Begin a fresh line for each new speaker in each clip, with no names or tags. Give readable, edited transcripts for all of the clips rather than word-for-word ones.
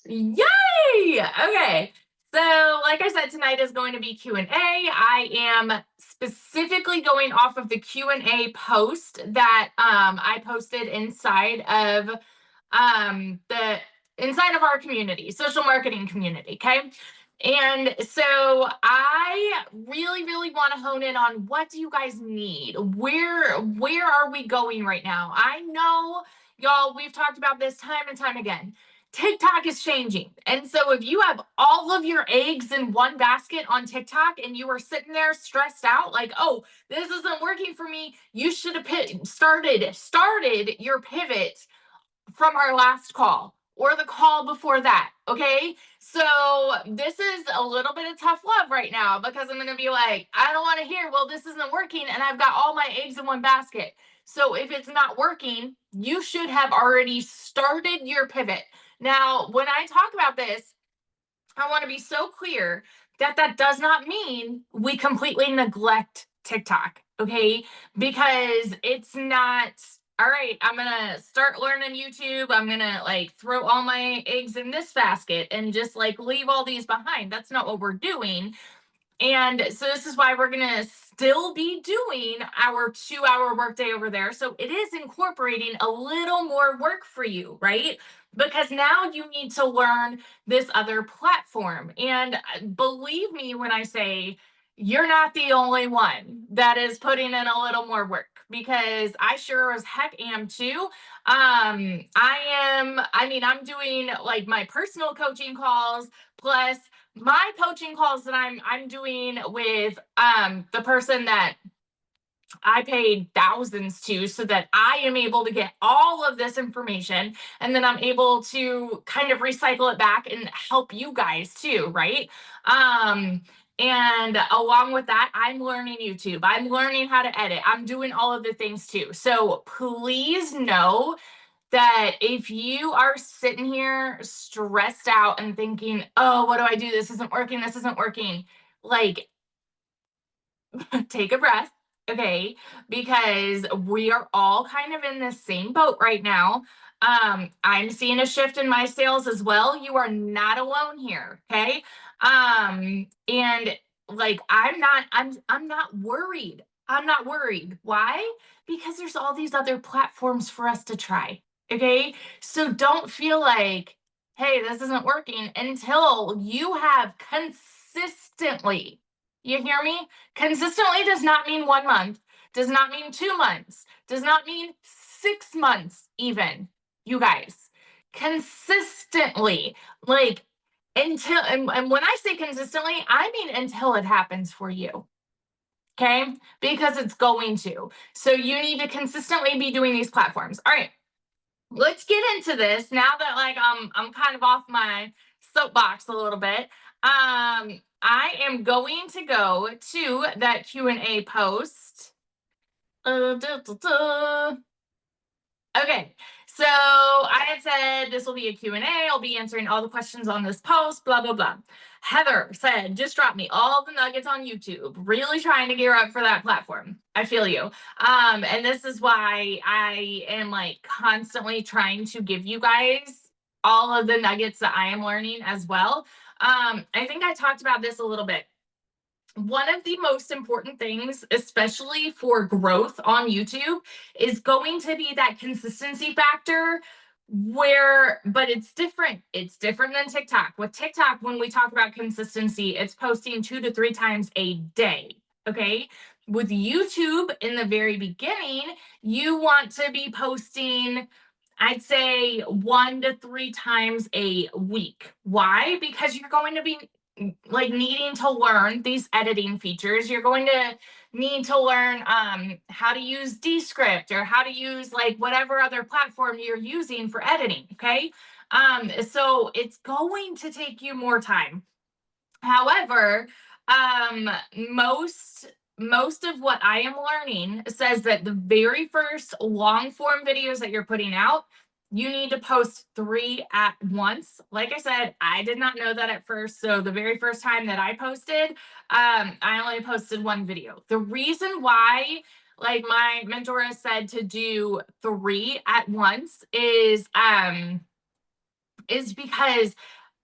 Yay! Okay. So, like I said, tonight is going to be Q&A. I am specifically going off of the Q&A post that I posted the inside of our community, social marketing community, okay? And so I really, really want to hone in on what do you guys need? Where are we going right now? I know, y'all, we've talked about this time and time again. TikTok is changing. And so if you have all of your eggs in one basket on TikTok and you are sitting there stressed out, like, oh, this isn't working for me, you should have started your pivot from our last call or the call before that. Okay. So this is a little bit of tough love right now because I'm going to be like, I don't want to hear, well, this isn't working. And I've got all my eggs in one basket. So if it's not working, you should have already started your pivot. Now, when I talk about this, I want to be so clear that that does not mean we completely neglect TikTok, okay? Because it's not, all right, I'm going to start learning YouTube. I'm going to like throw all my eggs in this basket and just like leave all these behind. That's not what we're doing. And so this is why we're going to still be doing our 2-hour workday over there. So it is incorporating a little more work for you, right? Because now you need to learn this other platform. And believe me when I say you're not the only one that is putting in a little more work because I sure as heck am too. I'm doing like my personal coaching calls plus my coaching calls that I'm doing with the person that I paid thousands to so that I am able to get all of this information and then I'm able to kind of recycle it back and help you guys too, right? And along with that, I'm learning YouTube. I'm learning how to edit. I'm doing all of the things too. So please know that if you are sitting here stressed out and thinking, oh, what do I do? This isn't working. This isn't working. Like, take a breath, okay? Because we are all kind of in the same boat right now. I'm seeing a shift in my sales as well. You are not alone here, okay? And like I'm not worried. I'm not worried. Why? Because there's all these other platforms for us to try. Okay? So don't feel like, hey, this isn't working until you have consistently, you hear me? Consistently does not mean 1 month, does not mean 2 months, does not mean 6 months, even. You guys, consistently, like and when I say consistently, I mean until it happens for you. Okay, because it's going to. So you need to consistently be doing these platforms. All right, let's get into this now that like I'm kind of off my soapbox a little bit. I am going to go to that Q&A post. Duh, duh, duh. Okay, so I had said this will be a Q&A. I'll be answering all the questions on this post, blah, blah, blah. Heather said, just drop me all the nuggets on YouTube. Really trying to gear up for that platform. I feel you. And this is why I am like constantly trying to give you guys all of the nuggets that I am learning as well. I think I talked about this a little bit. One of the most important things, especially for growth on YouTube, is going to be that consistency factor but it's different. It's different than TikTok. With TikTok, when we talk about consistency, it's posting 2 to 3 times a day. Okay. With YouTube in the very beginning, you want to be posting, I'd say 1 to 3 times a week. Why? Because you're going to be like needing to learn these editing features. You're going to need to learn how to use Descript or how to use like whatever other platform you're using for editing. Okay. So it's going to take you more time. However, most of what I am learning says that the very first long form videos that you're putting out, you need to post 3 at once. Like I said, I did not know that at first. So the very first time that I posted, I only posted 1 video. The reason why, like my mentor has said to do 3 at once is is because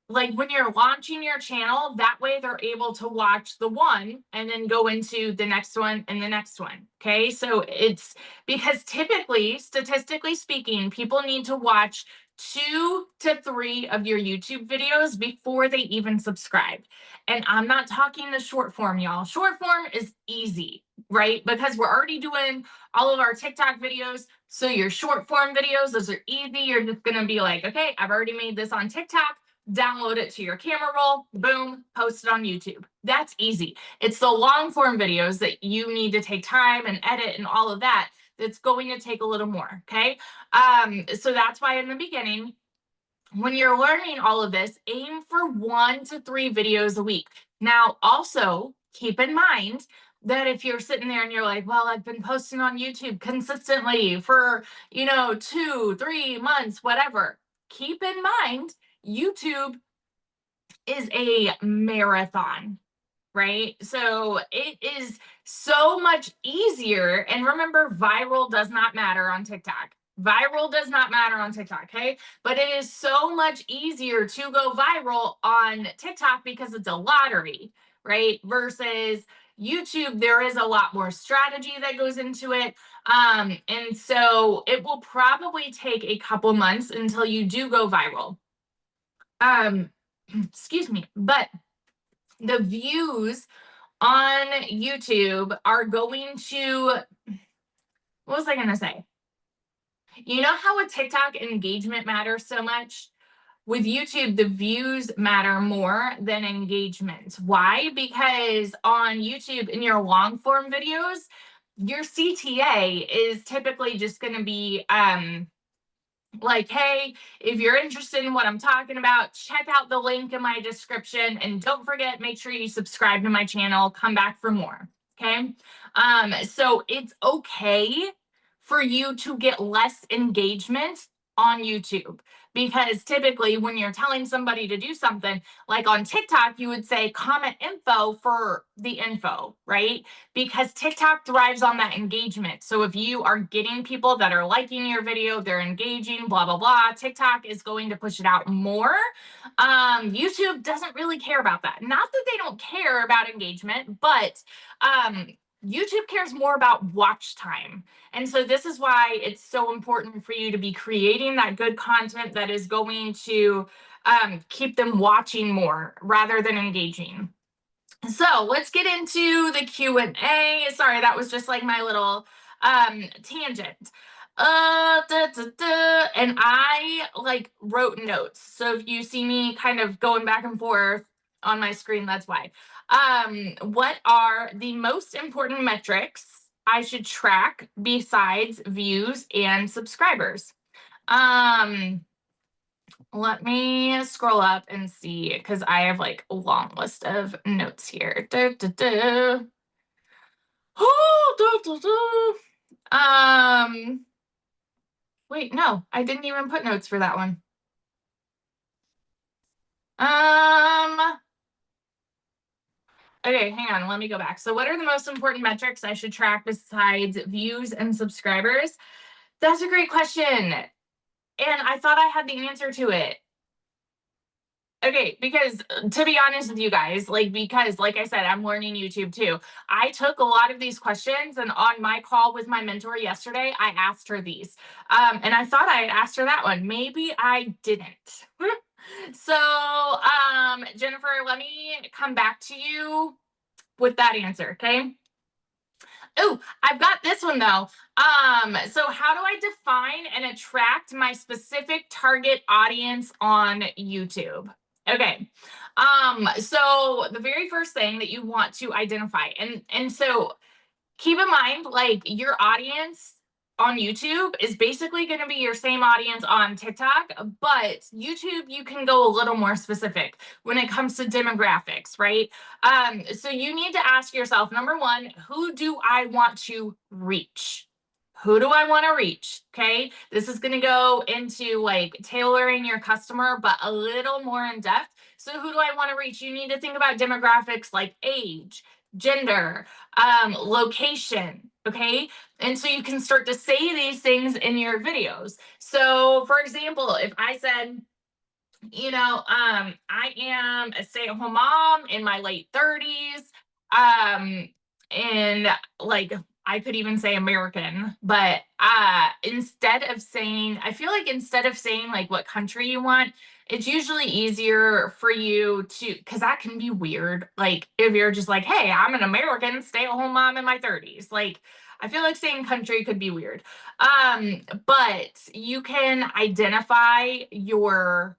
like when you're launching your channel, that way they're able to watch the one and then go into the next one and the next one. Okay. So it's because typically, statistically speaking, people need to watch 2 to 3 of your YouTube videos before they even subscribe. And I'm not talking the short form, y'all. Short form is easy, right? Because we're already doing all of our TikTok videos. So your short form videos, those are easy. You're just going to be like, okay, I've already made this on TikTok. Download it to your camera roll, boom, post it on YouTube. That's easy. It's the long form videos that you need to take time and edit and all of that that's going to take a little more, okay? So that's why in the beginning, when you're learning all of this, aim for 1 to 3 videos a week. Now, also keep in mind that if you're sitting there and you're like, well, I've been posting on YouTube consistently for, 2, 3 months, whatever, keep in mind YouTube is a marathon, right? So it is so much easier. And remember, viral does not matter on TikTok. Viral does not matter on TikTok, okay? But it is so much easier to go viral on TikTok because it's a lottery, right? Versus YouTube, there is a lot more strategy that goes into it. And so it will probably take a couple months until you do go viral. Excuse me, but the views on YouTube are going to, what was I going to say? You know how with TikTok engagement matters so much? With YouTube, the views matter more than engagement. Why? Because on YouTube, in your long form videos, your CTA is typically just going to be like, hey, if you're interested in what I'm talking about, check out the link in my description. And don't forget, make sure you subscribe to my channel. Come back for more. Okay. So it's okay for you to get less engagement on YouTube, because typically when you're telling somebody to do something, like on TikTok, you would say comment info for the info, right? Because TikTok thrives on that engagement. So if you are getting people that are liking your video, they're engaging, blah, blah, blah, TikTok is going to push it out more. YouTube doesn't really care about that. Not that they don't care about engagement, but YouTube cares more about watch time. And so this is why it's so important for you to be creating that good content that is going to keep them watching more rather than engaging. So let's get into the Q&A. Sorry, that was just like my little tangent. And I like wrote notes. So if you see me kind of going back and forth on my screen, that's why. What are the most important metrics I should track besides views and subscribers? Let me scroll up and see, because I have like a long list of notes here. Oh, wait, no, I didn't even put notes for that one. Okay, hang on, let me go back. So what are the most important metrics I should track besides views and subscribers? That's a great question. And I thought I had the answer to it. Okay, because to be honest with you guys, because like I said, I'm learning YouTube too. I took a lot of these questions, and on my call with my mentor yesterday, I asked her these. And I thought I had asked her that one. Maybe I didn't. So, Jennifer, let me come back to you with that answer, okay? Oh, I've got this one though. So how do I define and attract my specific target audience on YouTube? Okay. So the very first thing that you want to identify, and so keep in mind, like, your audience on YouTube is basically going to be your same audience on TikTok, but YouTube, you can go a little more specific when it comes to demographics, right? So you need to ask yourself, number one, who do I want to reach? Who do I want to reach? Okay. This is going to go into like tailoring your customer, but a little more in depth. So who do I want to reach? You need to think about demographics like age, gender, location. Okay. And so you can start to say these things in your videos. So for example, if I said, I am a stay-at-home mom in my late 30s. Um, and like I could even say American, but I feel like instead of saying like what country you want, it's usually easier for you to, because that can be weird. Like if you're just like, hey, I'm an American stay-at-home mom in my 30s. Like I feel like saying country could be weird. But you can identify your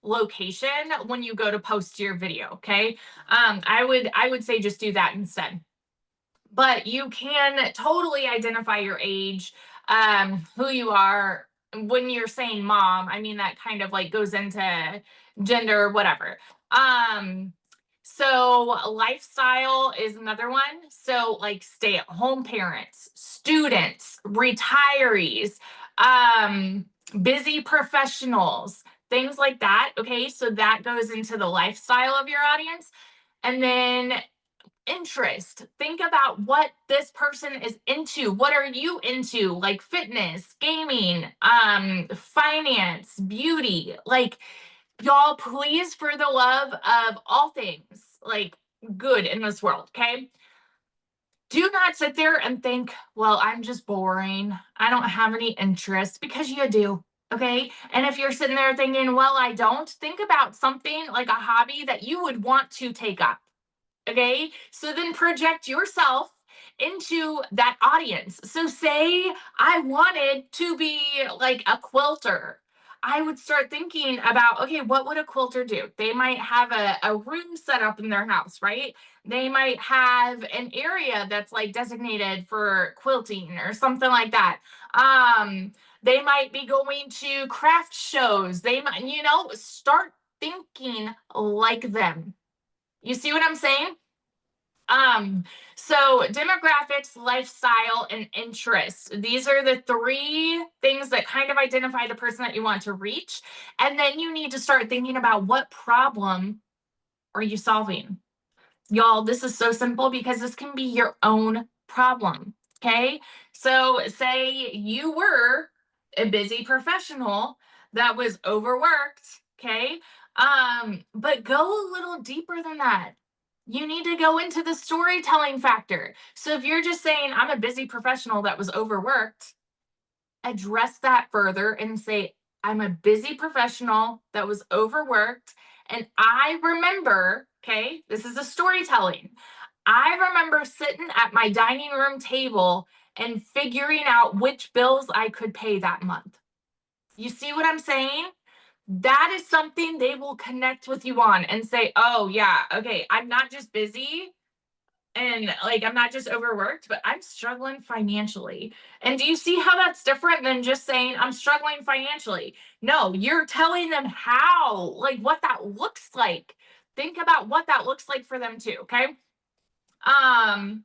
location when you go to post your video. Okay. I would say just do that instead. But you can totally identify your age, who you are. When you're saying mom, I mean that kind of like goes into gender, whatever. um so lifestyle is another one. So like stay at home parents, students, retirees, um busy professionals, things like that. Okay, so that goes into the lifestyle of your audience. And then interest. Think about what this person is into. What are you into? Like fitness, gaming, finance, beauty. Like y'all, please, for the love of all things, like good in this world, okay? Do not sit there and think, well, I'm just boring. I don't have any interest, because you do. Okay. And if you're sitting there thinking, well, I don't, think about something like a hobby that you would want to take up. Okay. So then project yourself into that audience. So, say I wanted to be like a quilter. I would start thinking about, okay, what would a quilter do? They might have a room set up in their house, right? They might have an area that's like designated for quilting or something like that. They might be going to craft shows. They might, start thinking like them. You see what I'm saying? Um, so demographics, lifestyle, and interest. These are the three things that kind of identify the person that you want to reach. And then you need to start thinking about what problem are you solving? Y'all, this is so simple because this can be your own problem. Okay. So say you were a busy professional that was overworked. Okay. But go a little deeper than that. You need to go into the storytelling factor. So if you're just saying, I'm a busy professional that was overworked, address that further and say, I'm a busy professional that was overworked. And I remember, okay, this is a storytelling. I remember sitting at my dining room table and figuring out which bills I could pay that month. You see what I'm saying? That is something they will connect with you on and say, oh, yeah, okay, I'm not just busy and like I'm not just overworked, but I'm struggling financially. And do you see how that's different than just saying I'm struggling financially? No, you're telling them how, like what that looks like. Think about what that looks like for them too, okay? Um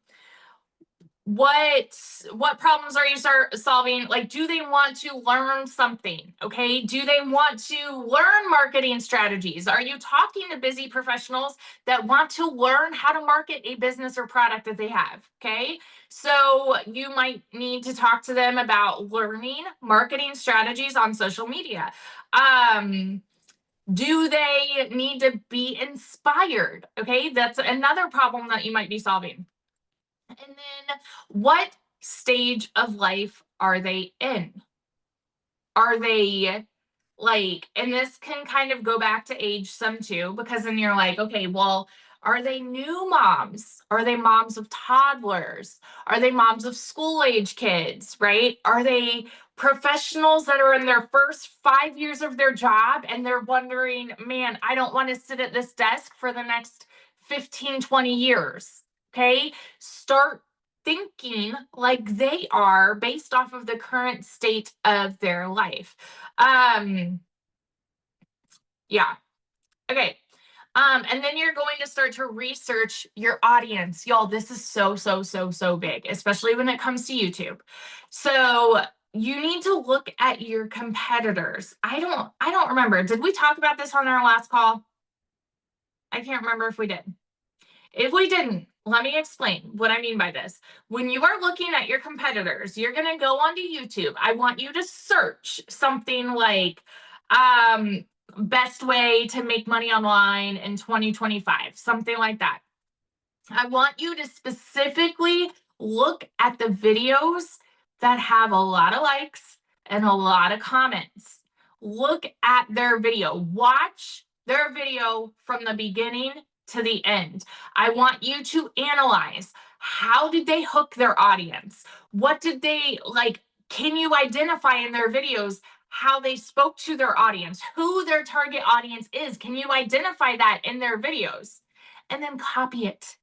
what problems are you solving? Like, do they want to learn something? Okay, do they want to learn marketing strategies? Are you talking to busy professionals that want to learn how to market a business or product that they have? Okay, so you might need to talk to them about learning marketing strategies on social media. Do they need to be inspired? Okay, that's another problem that you might be solving. And then what stage of life are they in? Are they like, and this can kind of go back to age some too, because then you're like, okay, well, are they new moms? Are they moms of toddlers? Are they moms of school age kids, right? Are they professionals that are in their first 5 years of their job and they're wondering, man, I don't want to sit at this desk for the next 15, 20 years. Okay. Start thinking like they are based off of the current state of their life. Um, yeah. Okay. And then you're going to start to research your audience. Y'all, this is so, so, so, so big, especially when it comes to YouTube. So you need to look at your competitors. I don't remember. Did we talk about this on our last call? I can't remember if we did. If we didn't, let me explain what I mean by this. When you are looking at your competitors, you're going to go onto YouTube. I want you to search something like best way to make money online in 2025, something like that. I want you to specifically look at the videos that have a lot of likes and a lot of comments. Look at their video. Watch their video from the beginning to the end. I want you to analyze, how did they hook their audience? What did they like? Can you identify in their videos how they spoke to their audience, who their target audience is? Can you identify that in their videos? And then copy it.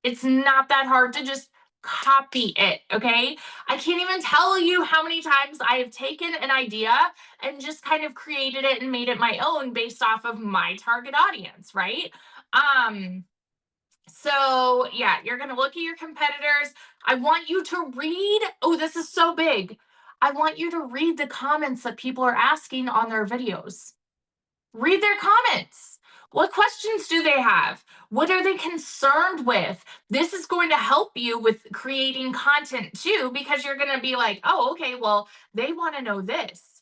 It's not that hard to just copy it, okay? I can't even tell you how many times I have taken an idea and just kind of created it and made it my own based off of my target audience, right? So yeah, you're gonna look at your competitors. I want you to read, oh, this is so big. I want you to read the comments that people are asking on their videos. Read their comments. What questions do they have? What are they concerned with? This is going to help you with creating content too, because you're going to be like, oh, okay, well, they want to know this.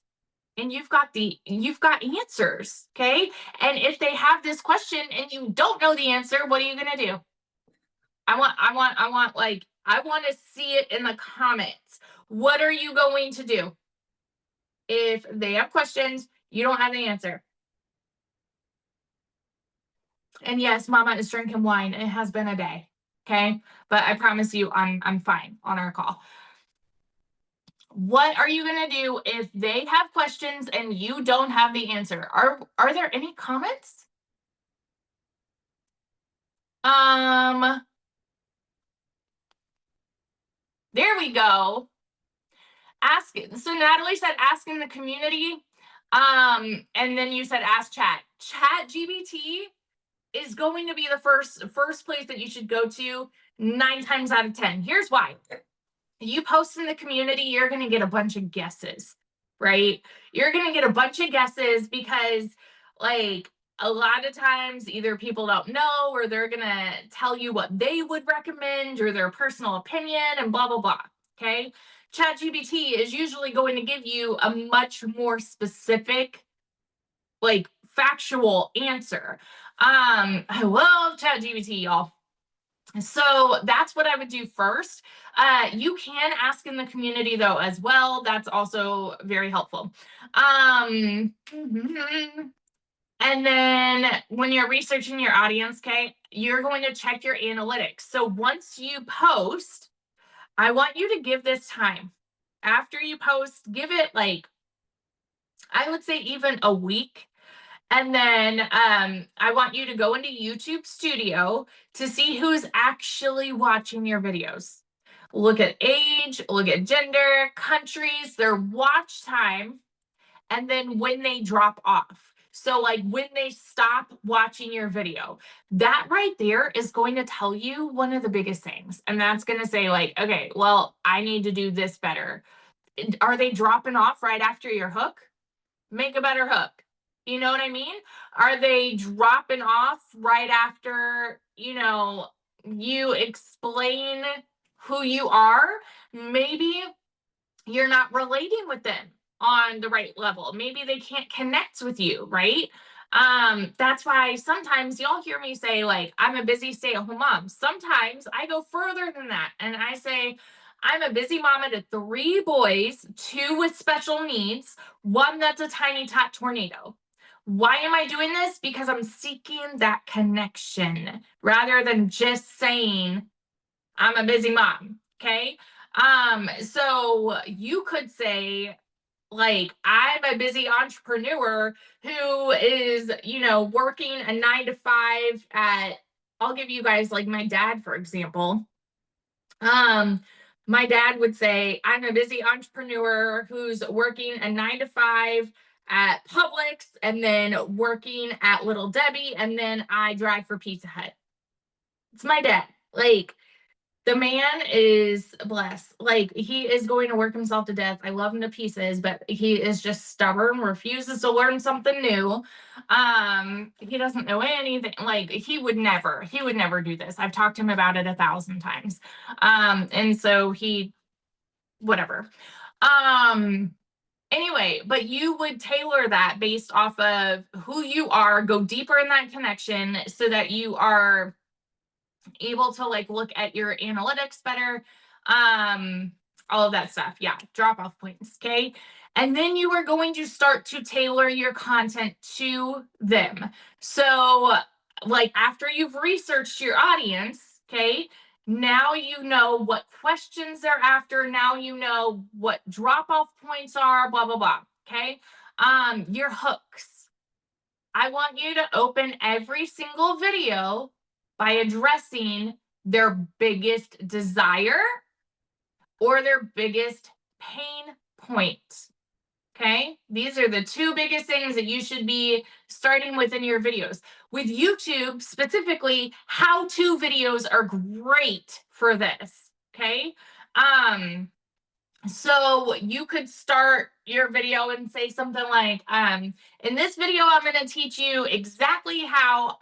And you've got answers, okay? And if they have this question and you don't know the answer, what are you going to do? I want to see it in the comments. What are you going to do? If they have questions, you don't have the answer. And yes, Mama is drinking wine. It has been a day. Okay. But I promise you, I'm fine on our call. What are you going to do if they have questions and you don't have the answer? Are there any comments? There we go. Ask it. So Natalie said ask in the community. And then you said ask chat. ChatGPT is going to be the first place that you should go to 9 times out of 10. Here's why. You post in the community, you're going to get a bunch of guesses, right? You're going to get a bunch of guesses because like a lot of times either people don't know or they're going to tell you what they would recommend or their personal opinion and blah, blah, blah. Okay. ChatGPT is usually going to give you a much more specific, like factual answer. I love ChatGPT, y'all. So that's what I would do first. You can ask in the community though as well. That's also very helpful. And then when you're researching your audience, okay, you're going to check your analytics. So once you post, I want you to give this time. After you post, give it like, I would say even a week. And then I want you to go into YouTube Studio to see who's actually watching your videos. Look at age, look at gender, countries, their watch time, and then when they drop off. So like when they stop watching your video, that right there is going to tell you one of the biggest things. And that's going to say like, okay, well, I need to do this better. Are they dropping off right after your hook? Make a better hook. You know what I mean? Are they dropping off right after, you explain who you are? Maybe you're not relating with them on the right level. Maybe they can't connect with you, right? That's why sometimes y'all hear me say, like, I'm a busy stay-at-home mom. Sometimes I go further than that and I say, I'm a busy mama to 3 boys, 2 with special needs, 1 that's a tiny tot tornado. Why am I doing this? Because I'm seeking that connection rather than just saying I'm a busy mom. Okay. So you could say, like, I'm a busy entrepreneur who is, working a 9 to 5 at, I'll give you guys like my dad, for example. My dad would say, I'm a busy entrepreneur who's working a 9 to 5 at Publix and then working at Little Debbie, and then I drive for Pizza Hut. It's my dad. Like, the man is blessed. Like, he is going to work himself to death. I love him to pieces, but he is just stubborn, refuses to learn something new. He doesn't know anything. Like, he would never do this. I've talked to him about it 1,000 times. And so whatever. Anyway, but you would tailor that based off of who you are, go deeper in that connection so that you are able to like look at your analytics better, all of that stuff. Yeah, drop off points. Okay. And then you are going to start to tailor your content to them. So, like, after you've researched your audience, okay, now you know what questions they're after. Now you know what drop off points are, blah, blah, blah. Okay. Your hooks. I want you to open every single video by addressing their biggest desire or their biggest pain point. Okay, these are the two biggest things that you should be starting with in your videos. With YouTube specifically, how-to videos are great for this. Okay, so you could start your video and say something like, in this video, I'm going to teach you exactly how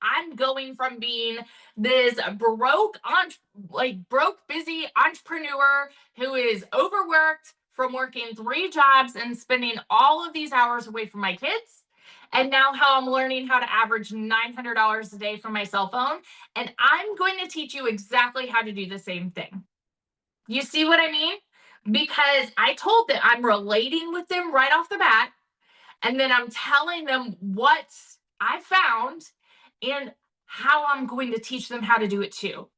I'm going from being this broke, busy entrepreneur who is overworked from working 3 jobs and spending all of these hours away from my kids. And now how I'm learning how to average $900 a day from my cell phone. And I'm going to teach you exactly how to do the same thing. You see what I mean? Because I told them I'm relating with them right off the bat. And then I'm telling them what I found and how I'm going to teach them how to do it too.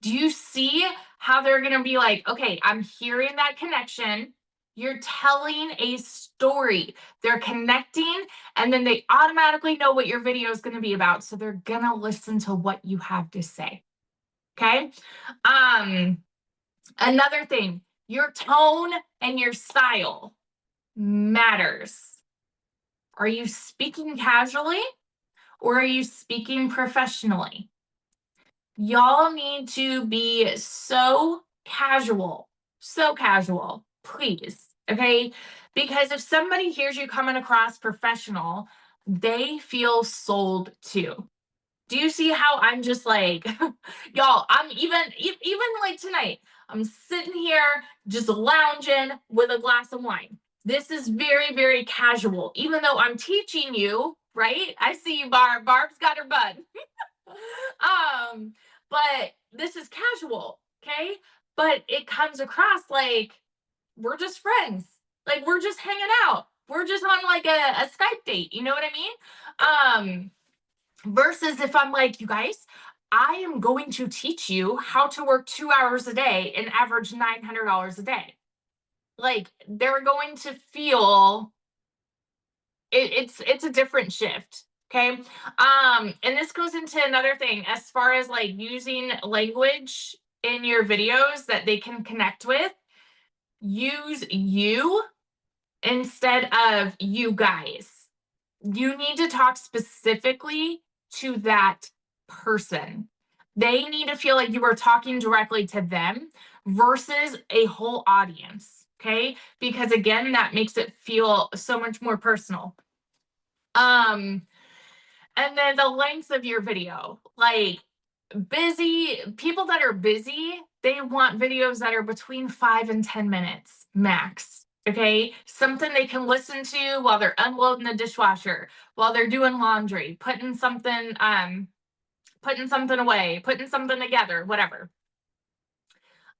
Do you see how they're going to be like, okay, I'm hearing that connection. You're telling a story. They're connecting, and then they automatically know what your video is going to be about. So they're going to listen to what you have to say. Okay. Another thing, your tone and your style matters. Are you speaking casually or are you speaking professionally? Y'all need to be so casual, please. Okay. Because if somebody hears you coming across professional, they feel sold too. Do you see how I'm just like, y'all, I'm even like tonight, I'm sitting here just lounging with a glass of wine. This is very, very casual, even though I'm teaching you, right? I see you, Barb. Barb's got her bud. But this is casual, okay? But it comes across like we're just friends. Like we're just hanging out. We're just on like a Skype date. You know what I mean? Versus if I'm like, you guys, I am going to teach you how to work 2 hours a day and average $900 a day. Like they're going to feel it's a different shift. Okay. And this goes into another thing as far as like using language in your videos that they can connect with. Use you instead of you guys. You need to talk specifically to that person. They need to feel like you are talking directly to them versus a whole audience. Okay. Because again, that makes it feel so much more personal. And then the length of your video, like busy people that are busy, they want videos that are between 5 and 10 minutes max. Okay. Something they can listen to while they're unloading the dishwasher, while they're doing laundry, putting something away, putting something together, whatever.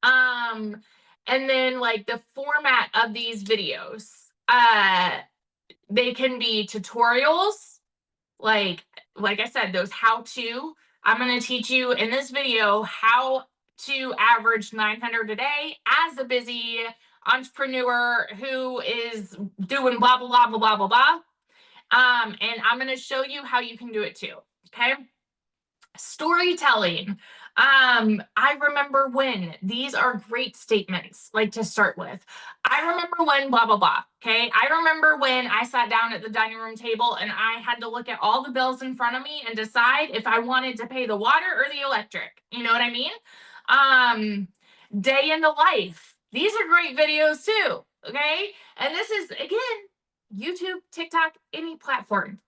And then like the format of these videos, they can be tutorials, like I said, those how-to. I'm going to teach you in this video how to average 900 a day as a busy entrepreneur who is doing blah, blah, blah, blah, blah, blah, blah. And I'm going to show you how you can do it too. Okay. Storytelling. I remember when. These are great statements, like to start with. I remember when blah, blah, blah. Okay. I remember when I sat down at the dining room table and I had to look at all the bills in front of me and decide if I wanted to pay the water or the electric. You know what I mean? Day in the life. These are great videos too. Okay. And this is, again, YouTube, TikTok, any platform.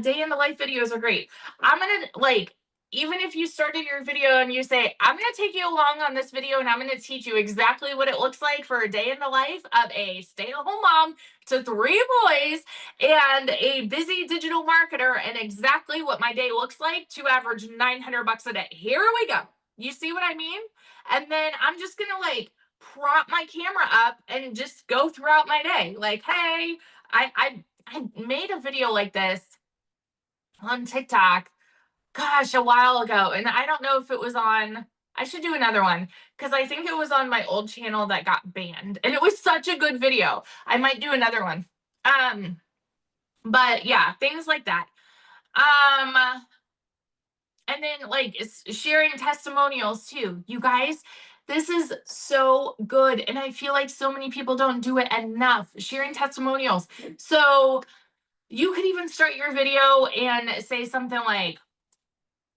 Day in the life videos are great. I'm going to like, even if you started your video and you say, I'm going to take you along on this video and I'm going to teach you exactly what it looks like for a day in the life of a stay-at-home mom to 3 boys and a busy digital marketer, and exactly what my day looks like to average $900 a day. Here we go. You see what I mean? And then I'm just going to like prop my camera up and just go throughout my day. Like, hey, I made a video like this on TikTok, gosh, a while ago. And I don't know if it was on, I should do another one because I think it was on my old channel that got banned. And it was such a good video. I might do another one. But yeah, things like that. And then like sharing testimonials too. You guys, this is so good. And I feel like so many people don't do it enough. Sharing testimonials. So you could even start your video and say something like,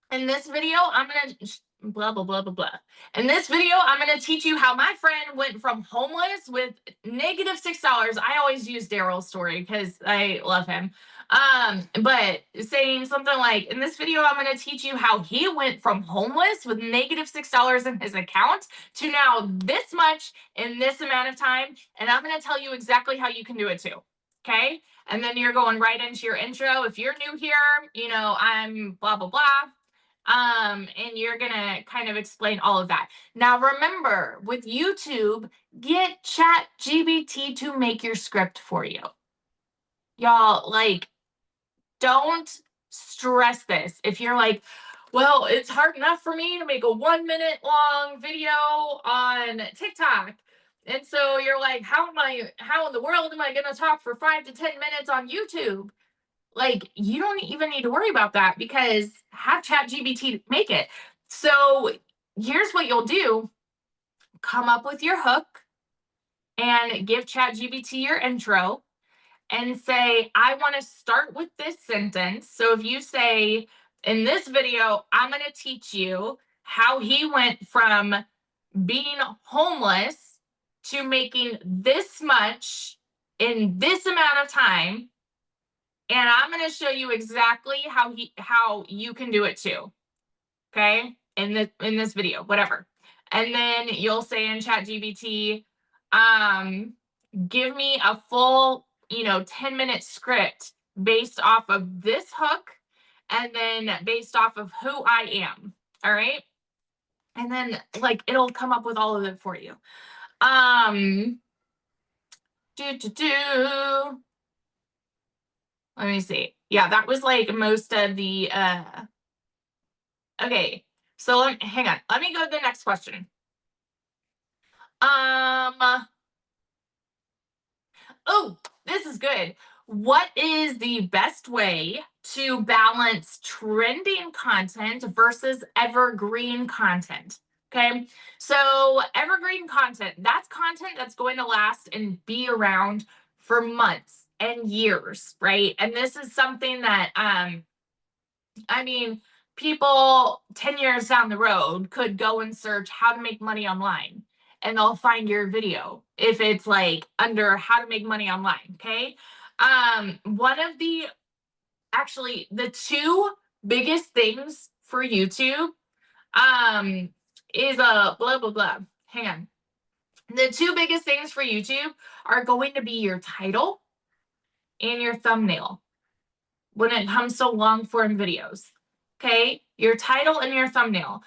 in this video, I'm going to blah, blah, blah, blah, blah. In this video, I'm going to teach you how my friend went from homeless with -$6. I always use Daryl's story because I love him. But saying something like, in this video, I'm going to teach you how he went from homeless with -$6 in his account to now this much in this amount of time. And I'm going to tell you exactly how you can do it too. Okay. And then you're going right into your intro. If you're new here, you know, I'm blah, blah, blah. And you're gonna kind of explain all of that. Now remember, with YouTube, get ChatGPT to make your script for you. Y'all, like, don't stress this. If you're like, well, it's hard enough for me to make a 1-minute long video on TikTok. And so you're like, how in the world am I gonna talk for 5 to 10 minutes on YouTube? Like, you don't even need to worry about that because have ChatGPT make it. So here's what you'll do. Come up with your hook and give ChatGPT your intro and say, I want to start with this sentence. So if you say, in this video, I'm going to teach you how he went from being homeless to making this much in this amount of time. And I'm going to show you exactly how you can do it too. Okay? In this video, whatever. And then you'll say in ChatGPT, give me a full, 10-minute script based off of this hook and then based off of who I am. All right? And then like it'll come up with all of it for you. Let me see. Yeah, that was like most of the, okay. So hang on. Let me go to the next question. Oh, this is good. What is the best way to balance trending content versus evergreen content? Okay. So evergreen content, that's content that's going to last and be around for months and years, right? And this is something that, I mean, people 10 years down the road could go and search how to make money online and they'll find your video if it's like under how to make money online. Okay. One of the two biggest things for YouTube is a blah, blah, blah. Hang on. The two biggest things for YouTube are going to be your title and your thumbnail when it comes to long form videos. Okay, your title and your thumbnail,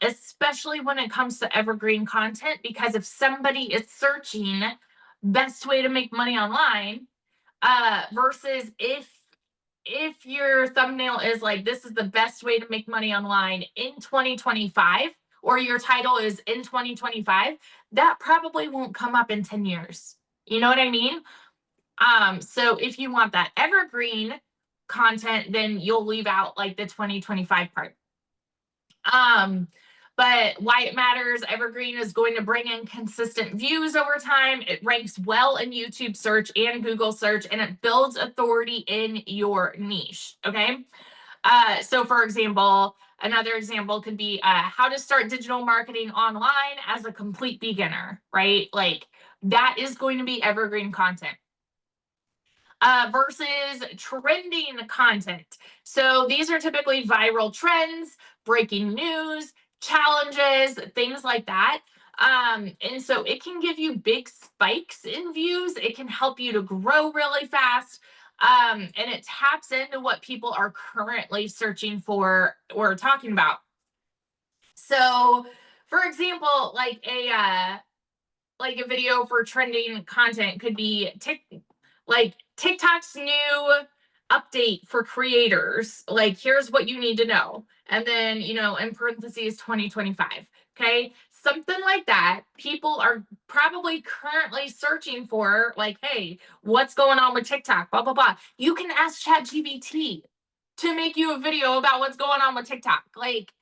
especially when it comes to evergreen content, because if somebody is searching best way to make money online, versus if your thumbnail is like, this is the best way to make money online in 2025, or your title is in 2025, that probably won't come up in 10 years. You know what I mean? So if you want that evergreen content, then you'll leave out like the 2025 part. But why it matters, evergreen is going to bring in consistent views over time. It ranks well in YouTube search and Google search, and it builds authority in your niche. Okay. So for example, another example could be how to start digital marketing online as a complete beginner, right? Like that is going to be evergreen content. versus trending content. So these are typically viral trends, breaking news, challenges, things like that. And so it can give you big spikes in views. It can help you to grow really fast. And it taps into what people are currently searching for or talking about. So, for example, like a video for trending content could be like TikTok's new update for creators. Like, here's what you need to know. And then, in parentheses, 2025. Okay. Something like that. People are probably currently searching for, like, hey, what's going on with TikTok? Blah, blah, blah. You can ask ChatGPT to make you a video about what's going on with TikTok. Like,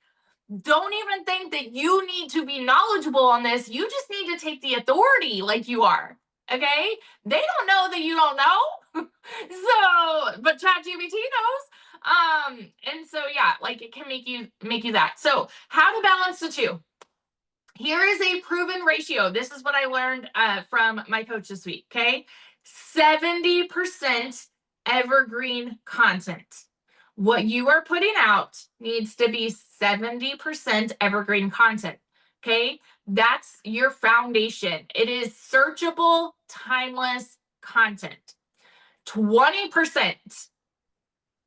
don't even think that you need to be knowledgeable on this. You just need to take the authority like you are. Okay? They don't know that you don't know. So, but ChatGPT knows. And so yeah, like it can make you that. So, how to balance the two. Here is a proven ratio. This is what I learned from my coach this week. Okay? 70% evergreen content. What you are putting out needs to be 70% evergreen content. Okay? That's your foundation. It is searchable, timeless content. 20%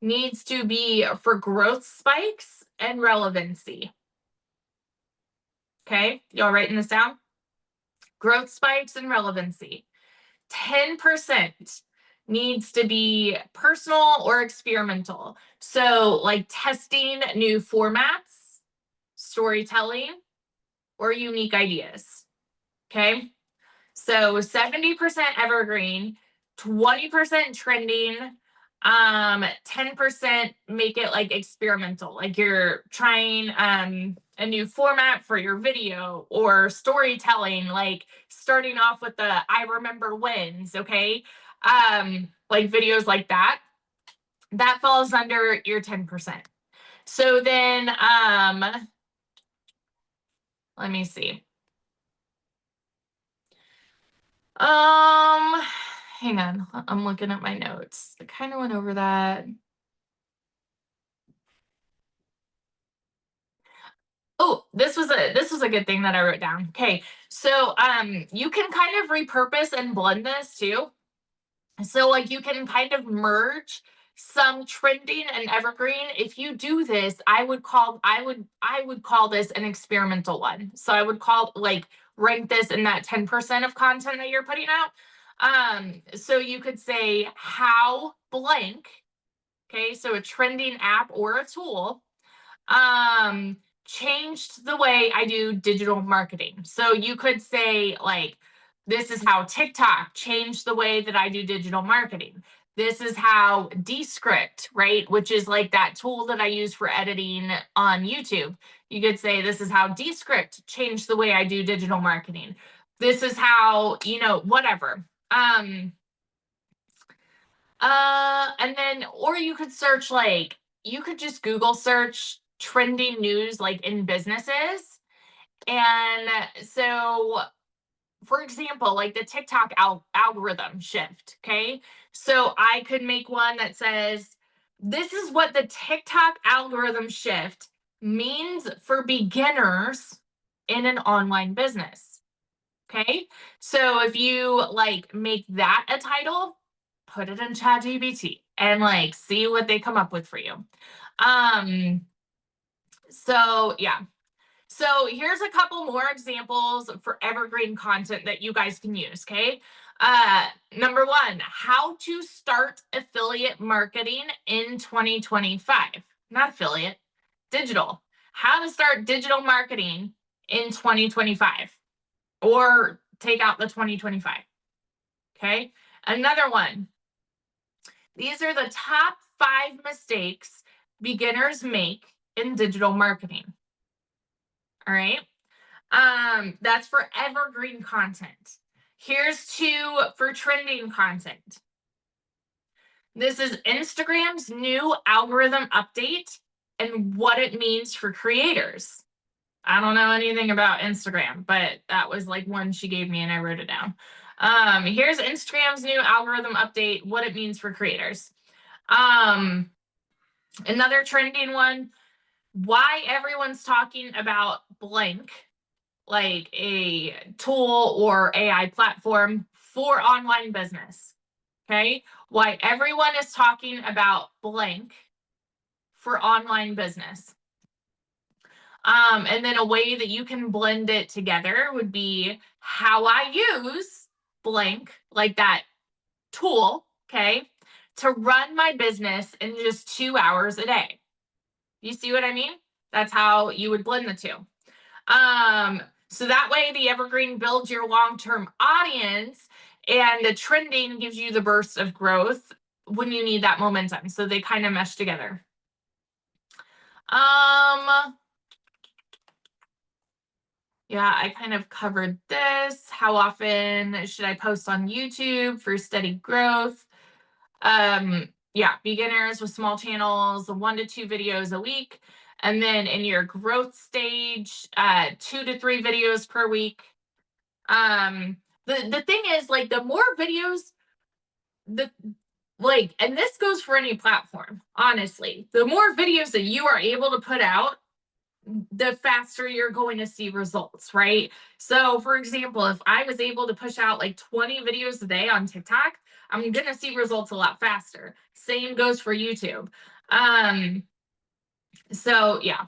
needs to be for growth spikes and relevancy. Okay? Y'all writing this down? Growth spikes and relevancy. 10% needs to be personal or experimental. So, like testing new formats, storytelling, or unique ideas. Okay. So 70% evergreen, 20% trending, 10% make it like experimental, like you're trying a new format for your video or storytelling, like starting off with the I remember wins, okay? Like videos like that. That falls under your 10%. So then let me see. Hang on. I'm looking at my notes. I kind of went over that. Oh, this was a good thing that I wrote down. Okay. So you can kind of repurpose and blend this too. So like you can kind of merge some trending and evergreen. If you do this, I would call this an experimental one. So I would rank this in that 10% of content that you're putting out. So you could say how blank, okay, so a trending app or a tool, changed the way I do digital marketing. So you could say, like, this is how TikTok changed the way that I do digital marketing. This is how Descript, right, which is like that tool that I use for editing on YouTube. You could say, this is how Descript changed the way I do digital marketing. This is how, whatever. And then, or you could search, like, you could just Google search trending news like in businesses. And so, for example, like the TikTok algorithm shift. Okay. So I could make one that says, this is what the TikTok algorithm shift means for beginners in an online business. Okay. So if you like make that a title, put it in ChatGPT and like see what they come up with for you. So yeah. So here's a couple more examples for evergreen content that you guys can use, okay? Number one, how to start affiliate marketing in 2025. Not affiliate, digital. How to start digital marketing in 2025, or take out the 2025, okay? Another one, these are the top 5 mistakes beginners make in digital marketing. All right. That's for evergreen content. Here's 2 for trending content. This is Instagram's new algorithm update and what it means for creators. I don't know anything about Instagram, but that was like one she gave me and I wrote it down. Here's Instagram's new algorithm update, what it means for creators. Another trending one, why everyone's talking about blank, like a tool or AI platform for online business. Okay. Why everyone is talking about blank for online business. And then a way that you can blend it together would be how I use blank, like that tool, okay, to run my business in just 2 hours a day. You see what I mean? That's how you would blend the two. So that way the evergreen builds your long-term audience and the trending gives you the burst of growth when you need that momentum. So they kind of mesh together. Yeah, I kind of covered this. How often should I post on YouTube for steady growth? Yeah, beginners with small channels, 1 to 2 videos a week. And then in your growth stage, 2 to 3 videos per week. The thing is, like, the more videos, and this goes for any platform, honestly, the more videos that you are able to put out, the faster you're going to see results, right? So for example, if I was able to push out like 20 videos a day on TikTok, I'm going to see results a lot faster. Same goes for YouTube. So yeah.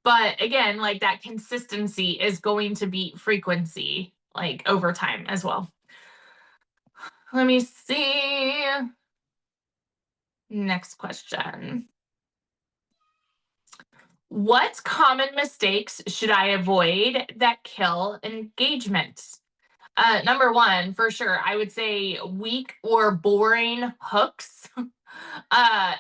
But again, like that consistency is going to beat frequency, like over time as well. Let me see. Next question. What common mistakes should I avoid that kill engagement? Number one, for sure, I would say weak or boring hooks.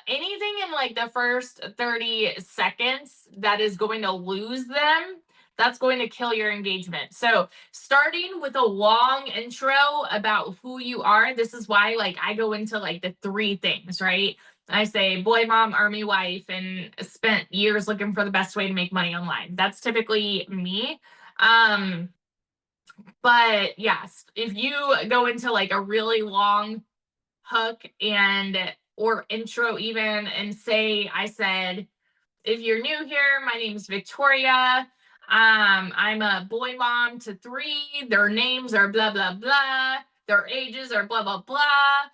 Anything in like the first 30 seconds that is going to lose them, that's going to kill your engagement. So starting with a long intro about who you are, this is why like I go into like the 3 things, right? I say boy, mom, army wife, and spent years looking for the best way to make money online. That's typically me. But yes, if you go into like a really long hook and or intro even and say, I said, if you're new here, my name is Victoria. I'm a boy mom to 3. Their names are blah, blah, blah. Their ages are blah, blah, blah.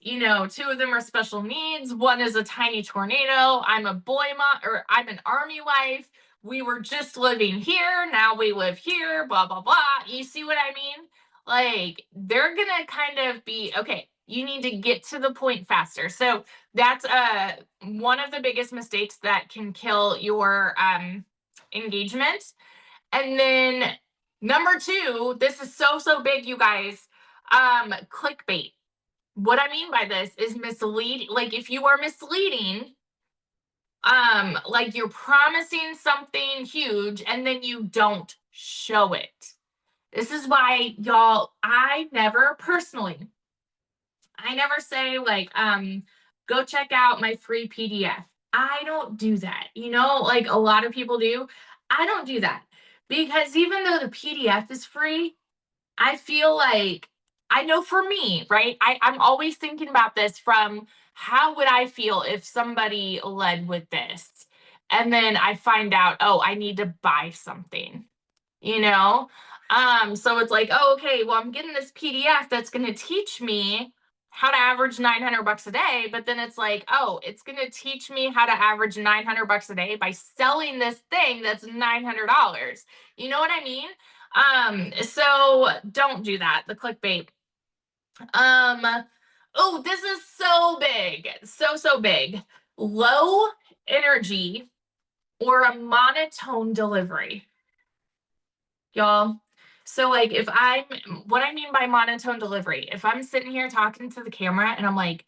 2 of them are special needs. 1 is a tiny tornado. I'm a boy mom, or I'm an army wife. We were just living here. Now we live here, blah, blah, blah. You see what I mean? Like, they're going to kind of be, okay, you need to get to the point faster. So that's one of the biggest mistakes that can kill your engagement. And then number 2, this is so big, you guys, clickbait. What I mean by this is misleading. Like if you are misleading, like you're promising something huge and then you don't show it. This is why, y'all, I never say like, go check out my free PDF. I don't do that. Like a lot of people do. I don't do that because even though the PDF is free, I feel like, I know for me, right? I'm always thinking about this from how would I feel if somebody led with this? And then I find out, oh, I need to buy something, you know? So it's like, oh, okay, well, I'm getting this PDF that's going to teach me how to average $900 a day. But then it's like, oh, it's going to teach me how to average $900 a day by selling this thing that's $900. You know what I mean? So don't do that. The clickbait. Oh, this is so big. So big. Low energy or a monotone delivery. Y'all. So like what I mean by monotone delivery, if I'm sitting here talking to the camera and I'm like,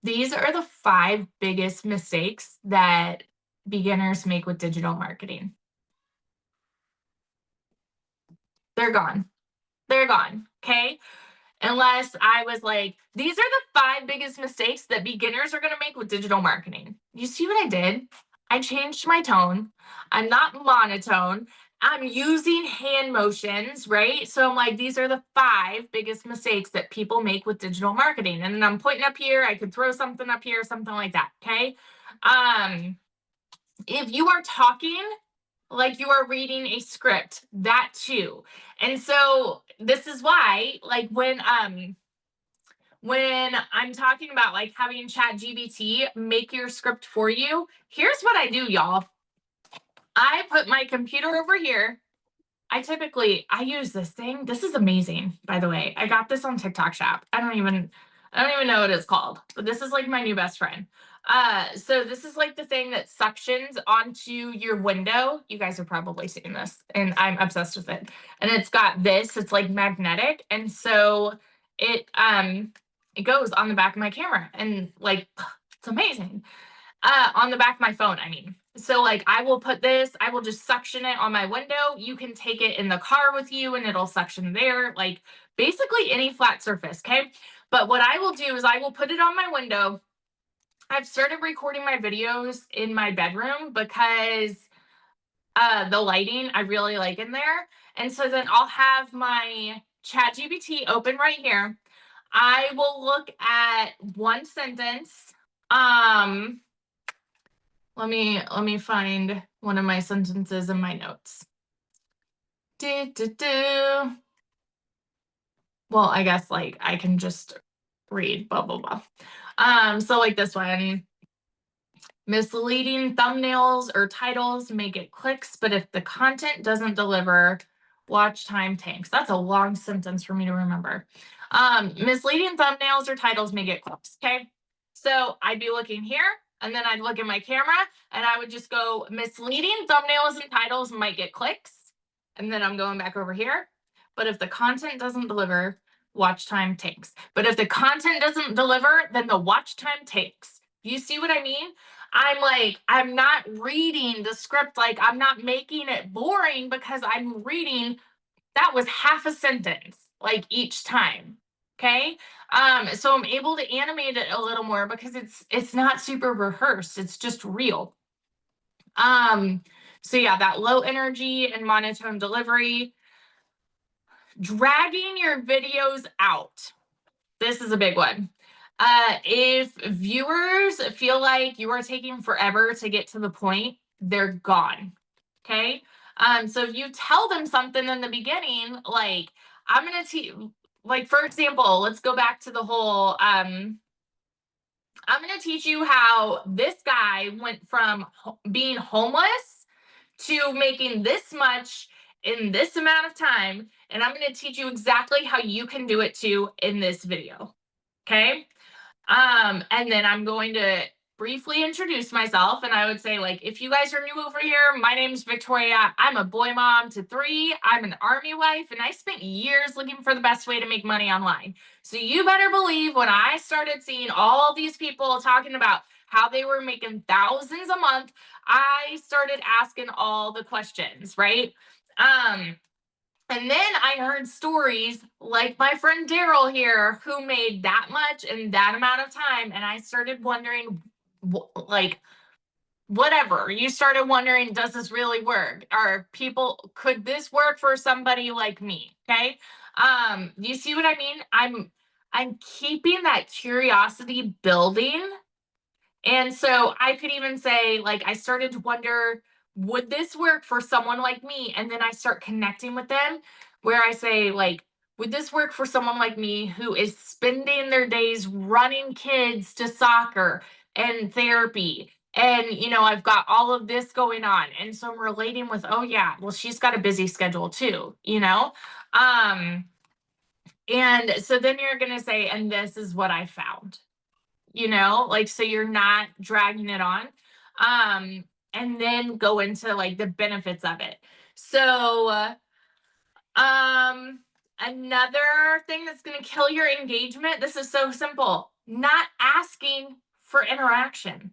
these are the 5 biggest mistakes that beginners make with digital marketing. They're gone. Okay. Unless I was like, these are the 5 biggest mistakes that beginners are going to make with digital marketing. You see what I did? I changed my tone. I'm not monotone. I'm using hand motions, right? So I'm like, these are the 5 biggest mistakes that people make with digital marketing. And then I'm pointing up here. I could throw something up here, something like that. Okay. If you are talking like you are reading a script, that too. And so this is why, like when I'm talking about like having ChatGPT make your script for you, here's what I do, y'all. I put my computer over here. I use this thing. This is amazing, by the way. I got this on TikTok Shop. I don't even know what it's called, but this is like my new best friend. So this is like the thing that suctions onto your window. You guys are probably seeing this, and I'm obsessed with it. And it's got this, it's like magnetic, and so it goes on the back of my camera, and like it's amazing. On the back of my phone, I mean. So like I will put this, I will just suction it on my window. You can take it in the car with you and it'll suction there, like basically any flat surface, okay? But what I will do is I will put it on my window. I've started recording my videos in my bedroom because the lighting I really like in there. And so then I'll have my ChatGPT open right here. I will look at one sentence. Let me find one of my sentences in my notes. Well, I guess like I can just read blah blah blah. So like this one, misleading thumbnails or titles may get clicks, but if the content doesn't deliver, watch time tanks. That's a long sentence for me to remember. Misleading thumbnails or titles may get clicks. Okay. So I'd be looking here and then I'd look at my camera and I would just go misleading thumbnails and titles might get clicks. And then I'm going back over here. But if the content doesn't deliver, watch time tanks. But if the content doesn't deliver, then the watch time takes. You see what I mean? I'm not reading the script, like I'm not making it boring because I'm reading, that was half a sentence, like each time. Okay. So I'm able to animate it a little more because it's not super rehearsed, it's just real. So yeah, that low energy and monotone delivery. Dragging your videos out. This is a big one. If viewers feel like you are taking forever to get to the point, they're gone. Okay. So if you tell them something in the beginning, like I'm gonna teach, like for example, let's go back to the whole I'm gonna teach you how this guy went from being homeless to making this much in this amount of time, and I'm going to teach you exactly how you can do it too in this video. Okay. And then I'm going to briefly introduce myself, and I would say, like, if you guys are new over here, my name's Victoria. I'm a boy mom to 3. I'm an army wife, and I spent years looking for the best way to make money online. So you better believe when I started seeing all these people talking about how they were making thousands a month, I started asking all the questions, right? And then I heard stories like my friend Daryl here, who made that much in that amount of time. And I started wondering, like, whatever. You started wondering, does this really work? Could this work for somebody like me? Okay. You see what I mean? I'm keeping that curiosity building. And so I could even say, like, I started to wonder, would this work for someone like me? And then I start connecting with them where I say, like, would this work for someone like me who is spending their days running kids to soccer and therapy? And, I've got all of this going on. And so I'm relating with, oh, yeah, well, she's got a busy schedule too, And so then you're going to say, and this is what I found, like, so you're not dragging it on. And then go into like the benefits of it. So another thing that's going to kill your engagement, this is so simple, not asking for interaction.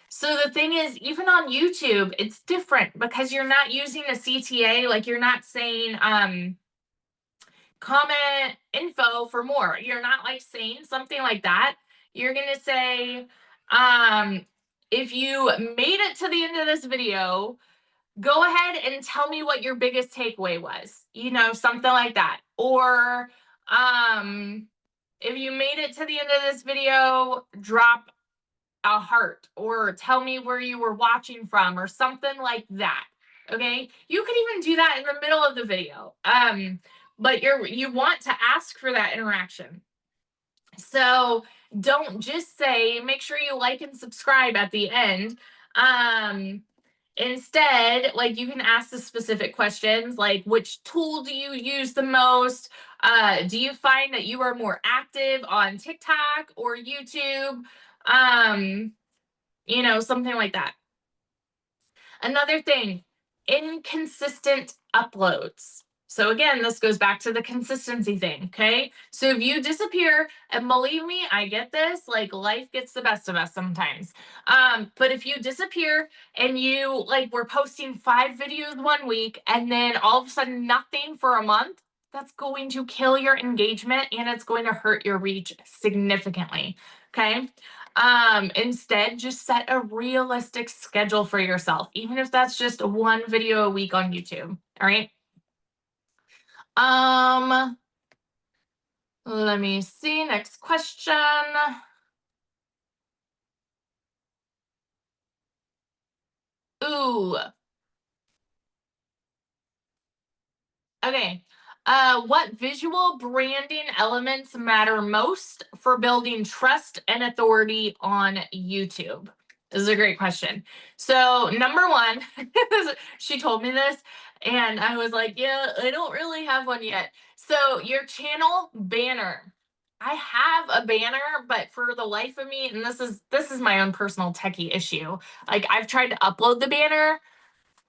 So the thing is, even on YouTube, it's different because you're not using a CTA, like you're not saying comment info for more. You're not like saying something like that. You're going to say if you made it to the end of this video, go ahead and tell me what your biggest takeaway was, something like that. Or if you made it to the end of this video, drop a heart or tell me where you were watching from or something like that. Okay. You can even do that in the middle of the video. But you want to ask for that interaction. So don't just say, make sure you like and subscribe at the end. Instead, like, you can ask the specific questions like, which tool do you use the most? Do you find that you are more active on TikTok or YouTube? Something like that. Another thing, inconsistent uploads. So again, this goes back to the consistency thing, okay? So if you disappear, and believe me, I get this, like, life gets the best of us sometimes. But if you disappear and you were posting 5 videos one week and then all of a sudden nothing for a month, that's going to kill your engagement and it's going to hurt your reach significantly, okay? Instead, just set a realistic schedule for yourself, even if that's just 1 video a week on YouTube. All right. Let me see. Next question. Ooh. Okay. What visual branding elements matter most for building trust and authority on YouTube? This is a great question. So, number one, she told me this, and I was like, yeah, I don't really have one yet. So, your channel banner. I have a banner, but for the life of me, and this is my own personal techie issue. Like, I've tried to upload the banner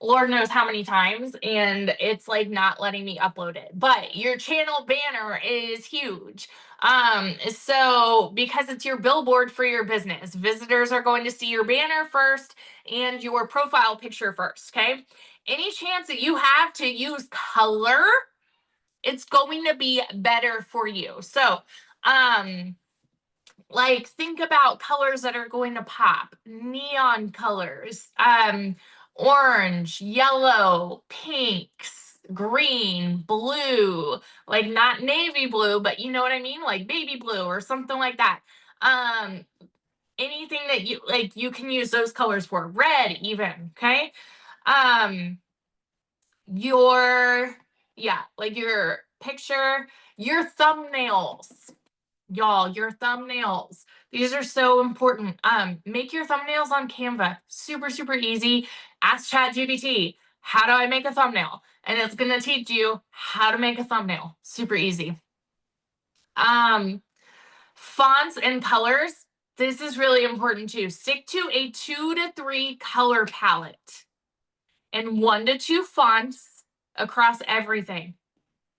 Lord knows how many times, and it's like not letting me upload it. But your channel banner is huge. So because it's your billboard for your business, visitors are going to see your banner first and your profile picture first. Okay. Any chance that you have to use color, it's going to be better for you. So, think about colors that are going to pop, neon colors, orange, yellow, pinks, green, blue, like not navy blue, but you know what I mean, like baby blue or something like that. Anything that you can use those colors for, red even. Okay. um your your picture, your thumbnails. Y'all, your thumbnails. These are so important. Make your thumbnails on Canva. Super, super easy. Ask ChatGPT, how do I make a thumbnail? And it's gonna teach you how to make a thumbnail. Super easy. Fonts and colors. This is really important too. Stick to a 2 to 3 color palette and 1 to 2 fonts across everything.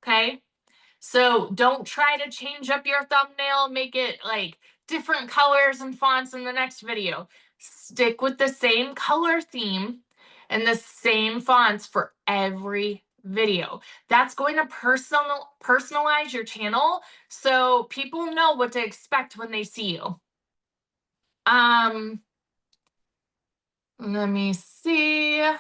Okay. So don't try to change up your thumbnail, make it like different colors and fonts in the next video. Stick with the same color theme and the same fonts for every video. That's going to personalize your channel so people know what to expect when they see you. Let me see.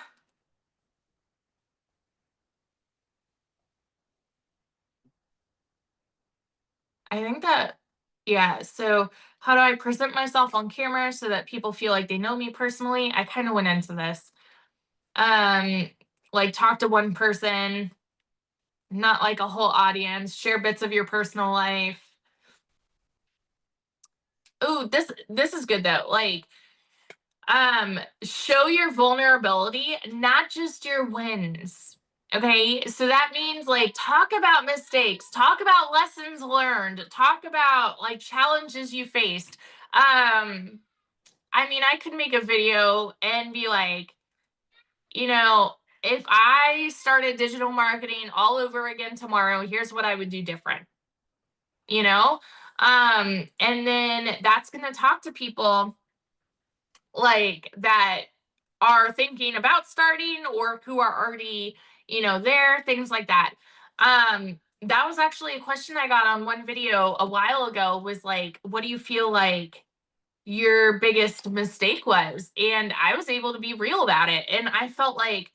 I think that, yeah. So, how do I present myself on camera so that people feel like they know me personally? I kind of went into this. Um, talk to one person, not like a whole audience. Share bits of your personal life. Ooh, this is good though. Show your vulnerability, not just your wins. Okay, so that means talk about mistakes, talk about lessons learned, talk about challenges you faced. I could make a video and be like, if I started digital marketing all over again tomorrow, here's what I would do different. you know and then that's going to talk to people that are thinking about starting or who are already there, things like that. That was actually a question I got on one video a while ago, was like, what do you feel like your biggest mistake was. And I was able to be real about it. And I felt like,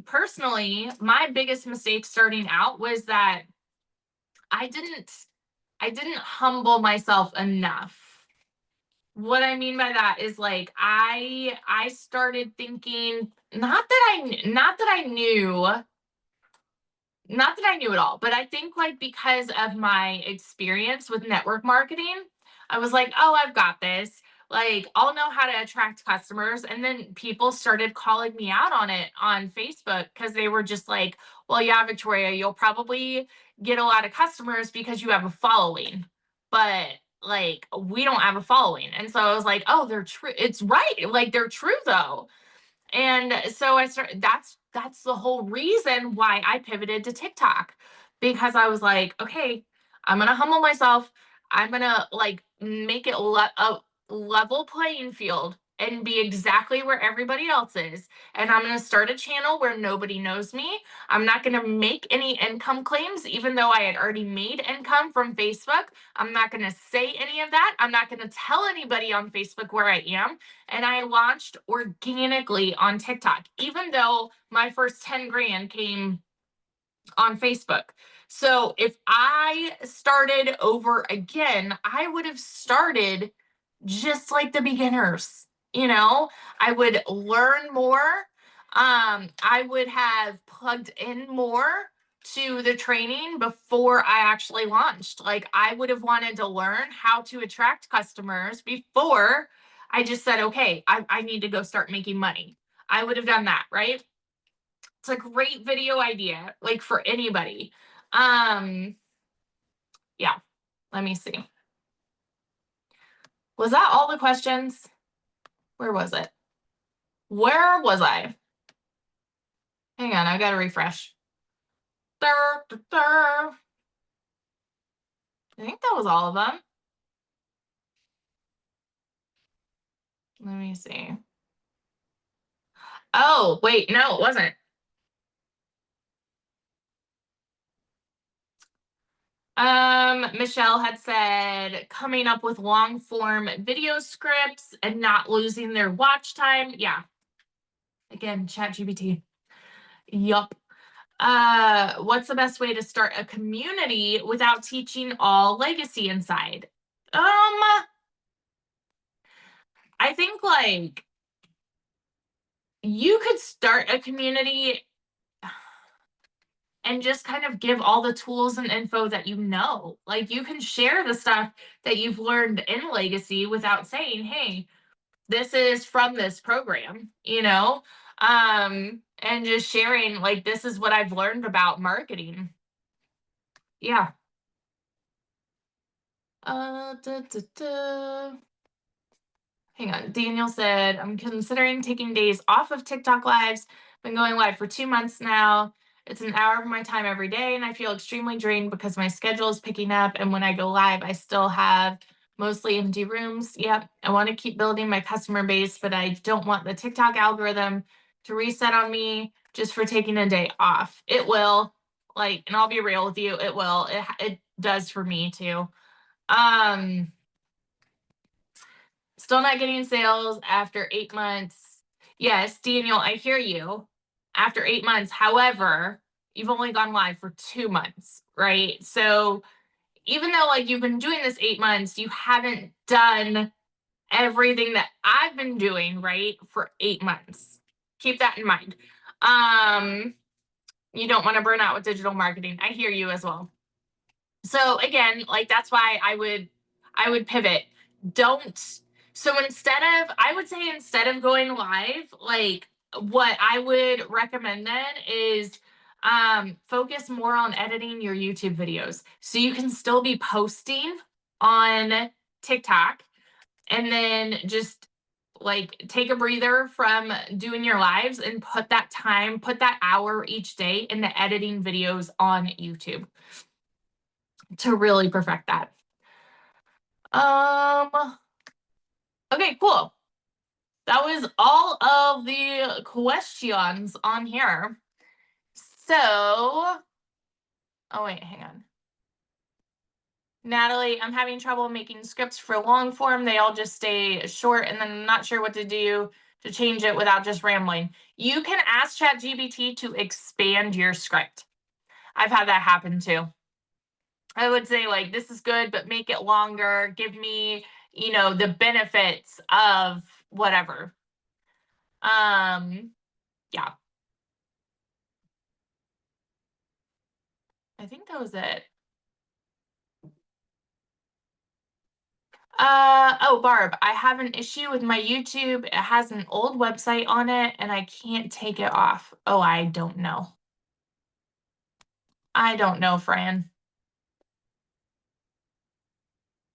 personally, my biggest mistake starting out was that I didn't I didn't humble myself enough. What I mean by that is like I started thinking, not that I knew, not that I knew it all, but I think like because of my experience with network marketing, I was like, oh, I've got this. Like, I'll know how to attract customers. And then people started calling me out on it on Facebook because they were just like, well, yeah, Victoria, you'll probably get a lot of customers because you have a following. But like, we don't have a following. And so I was like, oh, they're true. It's right. Like, they're true though. And so I started, that's the whole reason why I pivoted to TikTok, because I was like, okay, I'm going to humble myself. I'm going to like make it a level playing field and be exactly where everybody else is. And I'm going to start a channel where nobody knows me. I'm not going to make any income claims, even though I had already made income from Facebook. I'm not going to say any of that. I'm not going to tell anybody on Facebook where I am. And I launched organically on TikTok, even though my first 10 grand came on Facebook. So if I started over again, I would have started just like the beginners. You know, I would learn more. I would have plugged in more to the training before I actually launched. Like, I would have wanted to learn how to attract customers before I just said, okay, I need to go start making money. I would have done that, right? It's a great video idea, like for anybody. Yeah, let me see. Was that all the questions? Where was it? Where was I? Hang on, I gotta refresh. I think that was all of them. Let me see. Oh, wait, no, it wasn't. Michelle had said coming up with long form video scripts and not losing their watch time. Yeah. Again, ChatGPT. Yup. What's the best way to start a community without teaching all legacy inside? I think like you could start a community and just kind of give all the tools and info that you know. Like, you can share the stuff that you've learned in legacy without saying, hey, this is from this program, you know? And just sharing like, this is what I've learned about marketing. Yeah. Da, da, da. Hang on. Daniel said, I'm considering taking days off of TikTok lives. Been going live for 2 months now. It's an hour of my time every day, and I feel extremely drained because my schedule is picking up. And when I go live, I still have mostly empty rooms. Yep. I want to keep building my customer base, but I don't want the TikTok algorithm to reset on me just for taking a day off. It will. Like, and I'll be real with you, it will. It does for me too. Still not getting sales after 8 months. Yes, Daniel, I hear you. After 8 months. However, you've only gone live for 2 months, right? So even though like you've been doing this 8 months, you haven't done everything that I've been doing, right, for 8 months. Keep that in mind. You don't want to burn out with digital marketing. I hear you as well. So again, like that's why I would pivot. Don't so instead of I would say instead of going live, like what I would recommend then is focus more on editing your YouTube videos. So you can still be posting on TikTok and then just like take a breather from doing your lives and put that hour each day into editing videos on YouTube to really perfect that. Okay, cool. That was all of the questions on here. So, oh wait, hang on. Natalie, I'm having trouble making scripts for long form. They all just stay short, and then I'm not sure what to do to change it without just rambling. You can ask ChatGPT to expand your script. I've had that happen too. I would say, like, this is good, but make it longer. Give me, the benefits of whatever. Yeah. I think that was it. Oh, Barb, I have an issue with my YouTube. It has an old website on it and I can't take it off. Oh, I don't know. I don't know, Fran.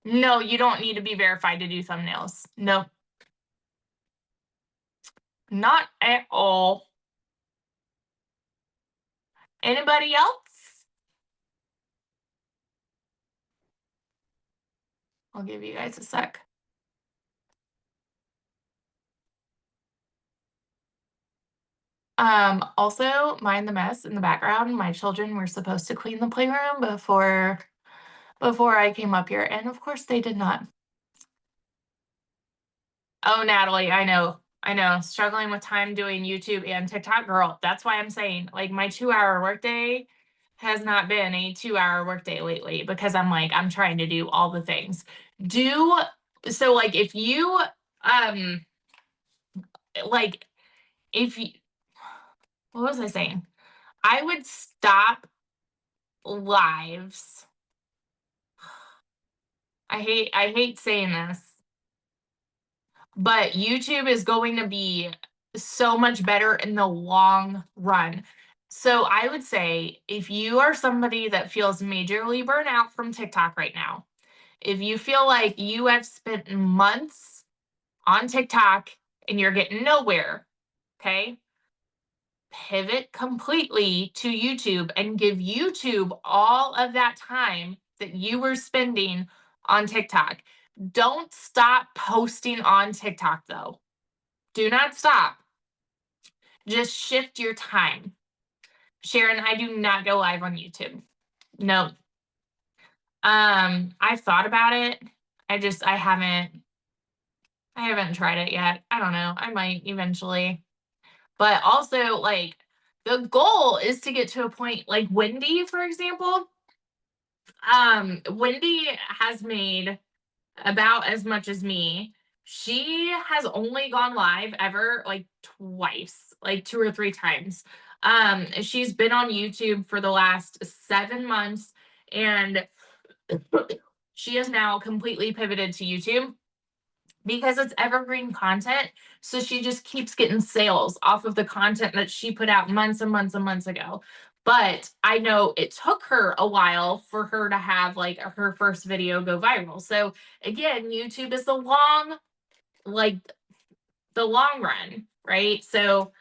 No, you don't need to be verified to do thumbnails. Nope. Not at all. Anybody else? I'll give you guys a sec. Also, mind the mess in the background. My children were supposed to clean the playroom before I came up here, and of course they did not. Oh, Natalie, I know. Struggling with time doing YouTube and TikTok, girl. That's why I'm saying, like, my 2-hour workday has not been a 2-hour workday lately because I'm trying to do all the things. So, like, if you, like, if you, what was I saying? I would stop lives. I hate saying this, but YouTube is going to be so much better in the long run. So I would say if you are somebody that feels majorly burnt out from TikTok right now, if you feel like you have spent months on TikTok and you're getting nowhere, okay, pivot completely to YouTube and give YouTube all of that time that you were spending on TikTok. Don't stop posting on TikTok though. Do not stop. Just shift your time. Sharon, I do not go live on YouTube. No. I've thought about it. I haven't tried it yet. I don't know. I might eventually. But also, like, the goal is to get to a point like Wendy, for example. Wendy has made about as much as me. She has only gone live ever like twice, like 2 or 3 times. She's been on YouTube for the last 7 months and she has now completely pivoted to YouTube because it's evergreen content. So she just keeps getting sales off of the content that she put out months and months and months ago. But I know it took her a while for her to have like her first video go viral. So again, YouTube is like the long run, right? So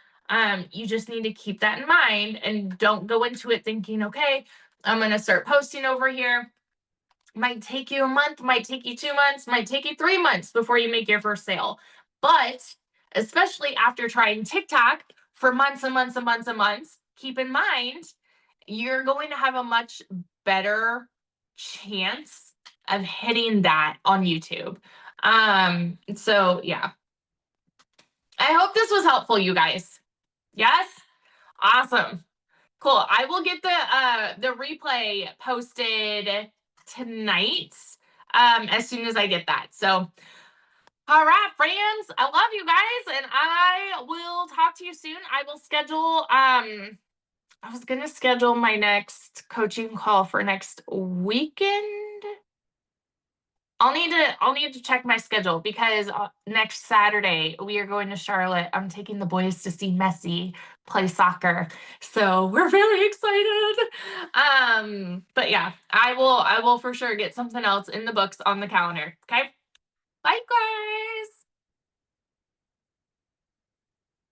you just need to keep that in mind and don't go into it thinking, okay, I'm going to start posting over here. Might take you a month, might take you 2 months, might take you 3 months before you make your first sale. But especially after trying TikTok for months and months and months and months, keep in mind you're going to have a much better chance of hitting that on YouTube. So yeah. I hope this was helpful, you guys. Yes? Awesome. Cool. I will get the replay posted tonight as soon as I get that. So all right, friends. I love you guys and I will talk to you soon. I will schedule I was gonna schedule my next coaching call for next weekend. I'll need to check my schedule because next Saturday we are going to Charlotte. I'm taking the boys to see Messi play soccer. So we're very excited. But yeah, I will for sure get something else in the books on the calendar. Okay. Bye guys.